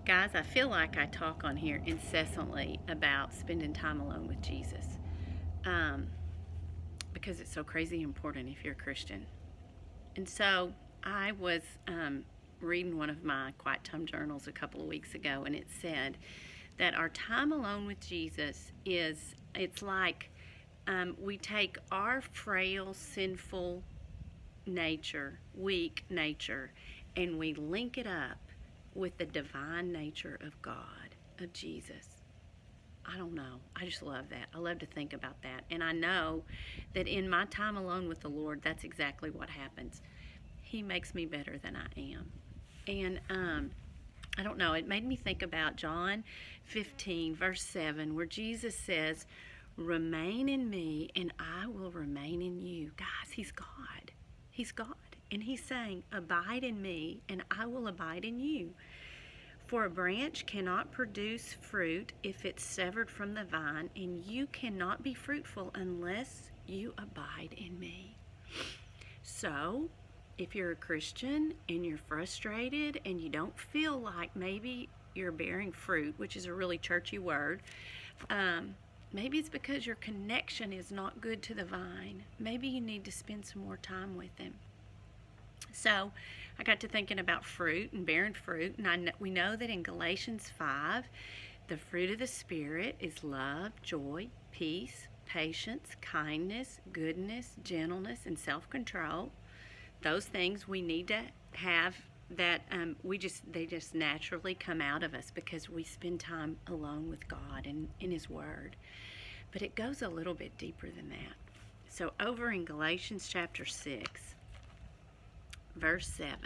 Guys, I feel like I talk on here incessantly about spending time alone with Jesus um, because it's so crazy important if you're a Christian. And so I was reading one of my quiet time journals a couple of weeks ago, and it said that our time alone with Jesus it's like we take our frail, sinful nature, weak nature, and we link it up with the divine nature of God, of Jesus. I don't know. I just love that. I love to think about that. And I know that in my time alone with the Lord, that's exactly what happens. He makes me better than I am. And I don't know. It made me think about John 15, verse 7, where Jesus says, "Remain in me and I will remain in you." Guys, He's God. He's God. And He's saying, "Abide in me and I will abide in you." For a branch cannot produce fruit if it's severed from the vine, and you cannot be fruitful unless you abide in me. So, if you're a Christian and you're frustrated and you don't feel like maybe you're bearing fruit, which is a really churchy word, maybe it's because your connection is not good to the vine. Maybe you need to spend some more time with Him. So I got to thinking about fruit and bearing fruit, and we know that in Galatians 5, the fruit of the Spirit is love, joy, peace, patience, kindness, goodness, gentleness, and self-control. Those things we need to have that they just naturally come out of us because we spend time alone with God and in His Word. But it goes a little bit deeper than that. So over in Galatians chapter 6, verse 7,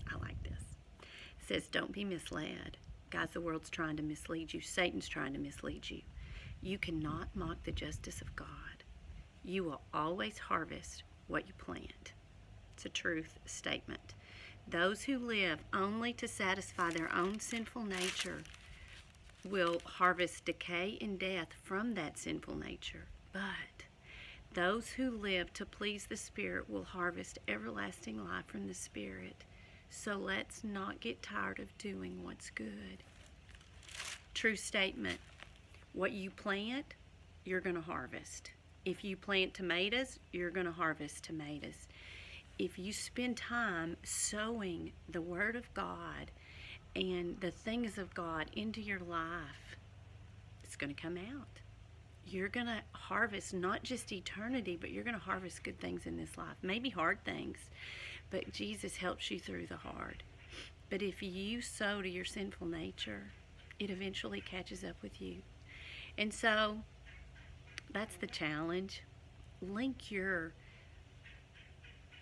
I like this. It says, "Don't be misled." Guys, the world's trying to mislead you. Satan's trying to mislead you. You cannot mock the justice of God. You will always harvest what you plant. It's a truth statement. Those who live only to satisfy their own sinful nature will harvest decay and death from that sinful nature. But those who live to please the Spirit will harvest everlasting life from the Spirit. So let's not get tired of doing what's good. True statement. What you plant, you're going to harvest. If you plant tomatoes, you're going to harvest tomatoes. If you spend time sowing the Word of God and the things of God into your life, it's going to come out. You're going to harvest not just eternity, but you're going to harvest good things in this life. Maybe hard things, but Jesus helps you through the hard. But if you sow to your sinful nature, it eventually catches up with you. And so that's the challenge. Link your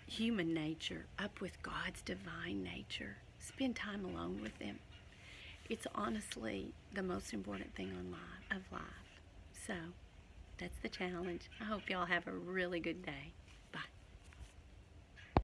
human nature up with God's divine nature. Spend time alone with Him. It's honestly the most important thing of life. So, that's the challenge. I hope y'all have a really good day.